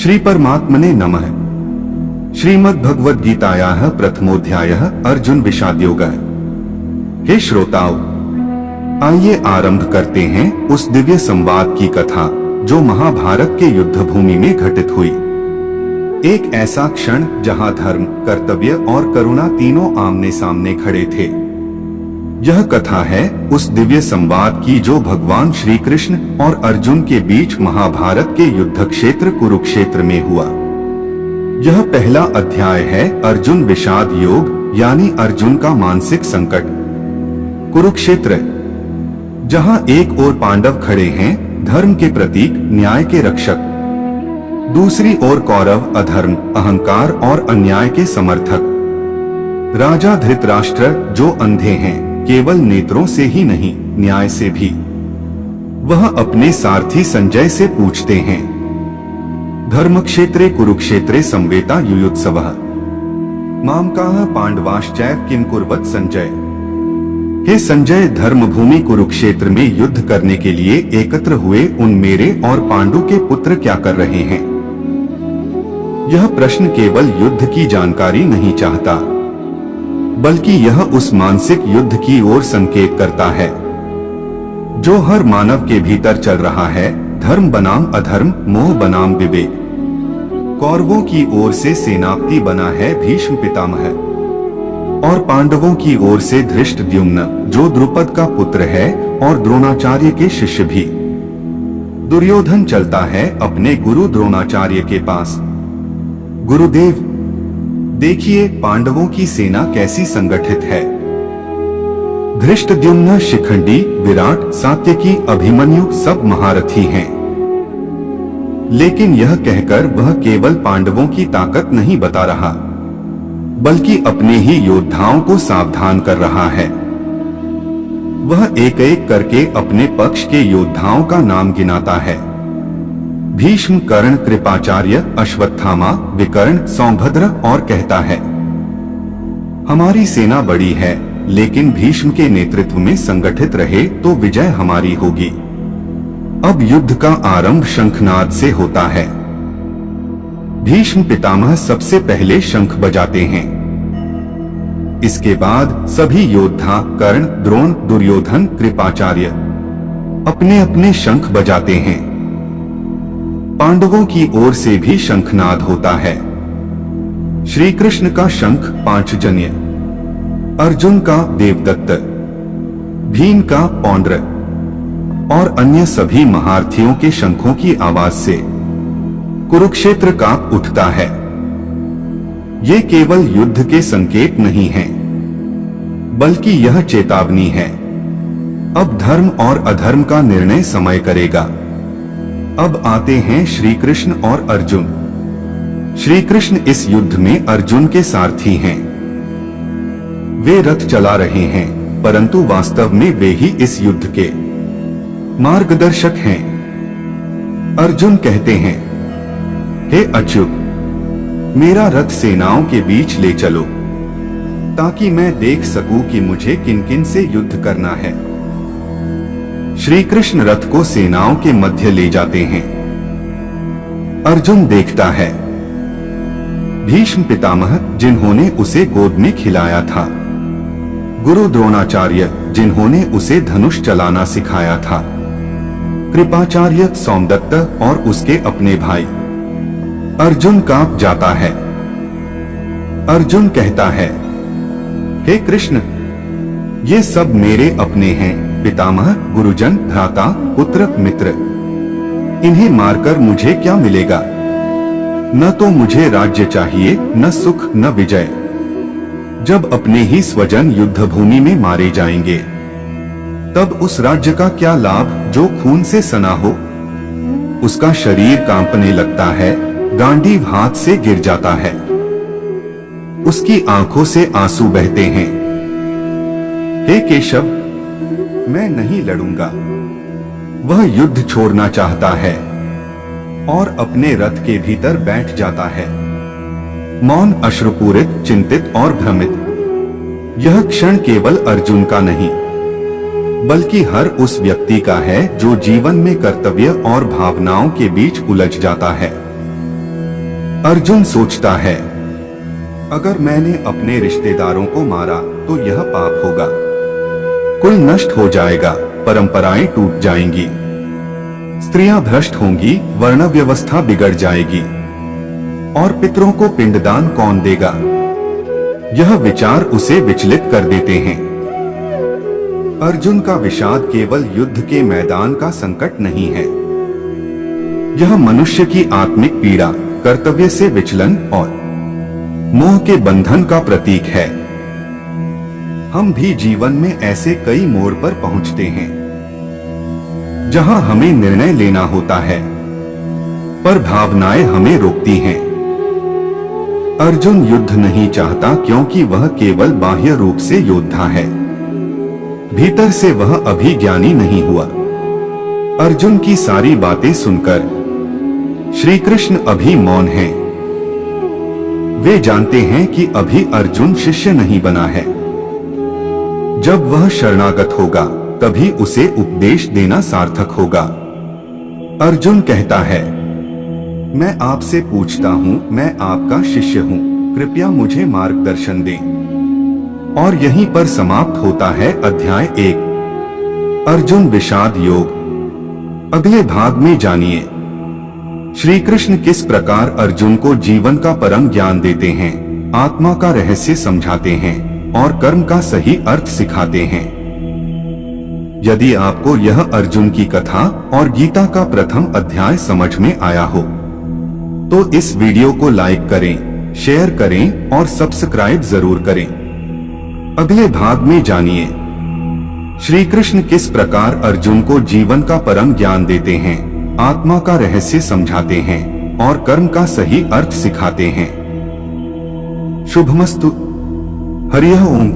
श्री परमात्मने नमः। श्रीमद्भगवद्गीतायाः प्रथमोध्यायः अर्जुन विषादयोगः। हे श्रोताओं, आइए आरंभ करते हैं उस दिव्य संवाद की कथा जो महाभारत के युद्ध भूमि में घटित हुई। एक ऐसा क्षण जहां धर्म, कर्तव्य और करुणा तीनों आमने सामने खड़े थे। यह कथा है उस दिव्य संवाद की जो भगवान श्री कृष्ण और अर्जुन के बीच महाभारत के युद्ध क्षेत्र कुरुक्षेत्र में हुआ। यह पहला अध्याय है अर्जुन विषाद योग, यानी अर्जुन का मानसिक संकट। कुरुक्षेत्र, जहां एक ओर पांडव खड़े हैं, धर्म के प्रतीक, न्याय के रक्षक, दूसरी ओर कौरव, अधर्म, अहंकार और अन्याय के समर्थक। राजा धृतराष्ट्र जो अंधे हैं, केवल नेत्रों से ही नहीं, न्याय से भी। वह अपने सारथी संजय से पूछते हैं, धर्मक्षेत्रे कुरुक्षेत्रे संवेता युयुत्सवः मामकाः पांडवाश्चैव किम कुर्वत संजय। हे संजय, धर्मभूमि कुरुक्षेत्र में युद्ध करने के लिए एकत्र हुए उन मेरे और पांडु के पुत्र क्या कर रहे हैं। यह प्रश्न केवल युद्ध की जानकारी नहीं चाहता, बल्कि यह उस मानसिक युद्ध की ओर संकेत करता है जो हर मानव के भीतर चल रहा है। धर्म बनाम अधर्म, मोह बनाम विवेक। कौरवों की ओर से सेनापति बना है भीष्म पितामह, और पांडवों की ओर से धृष्टद्युम्न जो द्रुपद का पुत्र है और द्रोणाचार्य के शिष्य भी। दुर्योधन चलता है अपने गुरु द्रोणाचार्य के पास। गुरुदेव, देखिए पांडवों की सेना कैसी संगठित है। धृष्टद्युम्न, शिखंडी, विराट, सात्यकी, अभिमन्यु सब महारथी हैं। लेकिन यह कहकर वह केवल पांडवों की ताकत नहीं बता रहा, बल्कि अपने ही योद्धाओं को सावधान कर रहा है। वह एक एक करके अपने पक्ष के योद्धाओं का नाम गिनाता है। भीष्म, कर्ण, कृपाचार्य, अश्वत्थामा, विकर्ण, सौभद्र, और कहता है, हमारी सेना बड़ी है, लेकिन भीष्म के नेतृत्व में संगठित रहे तो विजय हमारी होगी। अब युद्ध का आरंभ शंखनाद से होता है। भीष्म पितामह सबसे पहले शंख बजाते हैं। इसके बाद सभी योद्धा, कर्ण, द्रोण, दुर्योधन, कृपाचार्य अपने अपने शंख बजाते हैं। पांडवों की ओर से भी शंखनाद होता है। श्री कृष्ण का शंख पांचजन्य, अर्जुन का देवदत्त, भीम का पौंड्र और अन्य सभी महारथियों के शंखों की आवाज से कुरुक्षेत्र कांप उठता है। ये केवल युद्ध के संकेत नहीं हैं, बल्कि यह चेतावनी है। अब धर्म और अधर्म का निर्णय समय करेगा। अब आते हैं श्री कृष्ण और अर्जुन। श्री कृष्ण इस युद्ध में अर्जुन के सारथी हैं। वे रथ चला रहे हैं, परंतु वास्तव में वे ही इस युद्ध के मार्गदर्शक हैं। अर्जुन कहते हैं, हे अच्युत, मेरा रथ सेनाओं के बीच ले चलो, ताकि मैं देख सकूं कि मुझे किन किन से युद्ध करना है। श्री कृष्ण रथ को सेनाओं के मध्य ले जाते हैं। अर्जुन देखता है भीष्म पितामह, जिन्होंने उसे गोद में खिलाया था, गुरु द्रोणाचार्य, जिन्होंने उसे धनुष चलाना सिखाया था, कृपाचार्य, सोमदत्त और उसके अपने भाई। अर्जुन कांप जाता है। अर्जुन कहता है, हे कृष्ण, ये सब मेरे अपने हैं, पितामह, गुरुजन, भ्राता, पुत्र, मित्र। इन्हें मारकर मुझे क्या मिलेगा? न तो मुझे राज्य चाहिए, न सुख, न विजय। जब अपने ही स्वजन युद्ध भूमि में मारे जाएंगे, तब उस राज्य का क्या लाभ जो खून से सना हो। उसका शरीर कांपने लगता है, गांडीव हाथ से गिर जाता है, उसकी आंखों से आंसू बहते हैं। हे केशव, मैं नहीं लड़ूंगा। वह युद्ध छोड़ना चाहता है और अपने रथ के भीतर बैठ जाता है, मौन, अश्रुपूरित, चिंतित और भ्रमित। यह क्षण केवल अर्जुन का नहीं, बल्कि हर उस व्यक्ति का है जो जीवन में कर्तव्य और भावनाओं के बीच उलझ जाता है। अर्जुन सोचता है, अगर मैंने अपने रिश्तेदारों को मारा तो यह पाप होगा, कुल नष्ट हो जाएगा, परंपराएं टूट जाएंगी, स्त्रियां भ्रष्ट होंगी, वर्ण व्यवस्था बिगड़ जाएगी, और पितरों को पिंडदान कौन देगा। यह विचार उसे विचलित कर देते हैं। अर्जुन का विषाद केवल युद्ध के मैदान का संकट नहीं है, यह मनुष्य की आत्मिक पीड़ा, कर्तव्य से विचलन और मोह के बंधन का प्रतीक है। हम भी जीवन में ऐसे कई मोड़ पर पहुंचते हैं जहां हमें निर्णय लेना होता है, पर भावनाएं हमें रोकती हैं। अर्जुन युद्ध नहीं चाहता क्योंकि वह केवल बाह्य रूप से योद्धा है, भीतर से वह अभी ज्ञानी नहीं हुआ। अर्जुन की सारी बातें सुनकर श्री कृष्ण अभी मौन हैं। वे जानते हैं कि अभी अर्जुन शिष्य नहीं बना है। जब वह शरणागत होगा तभी उसे उपदेश देना सार्थक होगा। अर्जुन कहता है, मैं आपसे पूछता हूं, मैं आपका शिष्य हूं, कृपया मुझे मार्गदर्शन दें। और यहीं पर समाप्त होता है अध्याय 1, अर्जुन विषाद योग। अगले भाग में जानिए श्री कृष्ण किस प्रकार अर्जुन को जीवन का परम ज्ञान देते हैं, आत्मा का रहस्य समझाते हैं और कर्म का सही अर्थ सिखाते हैं। यदि आपको यह अर्जुन की कथा और गीता का प्रथम अध्याय समझ में आया हो तो इस वीडियो को लाइक करें, शेयर करें और सब्सक्राइब जरूर करें। अगले भाग में जानिए श्री कृष्ण किस प्रकार अर्जुन को जीवन का परम ज्ञान देते हैं, आत्मा का रहस्य समझाते हैं और कर्म का सही अर्थ सिखाते हैं। शुभमस्तु। हरिः ओम।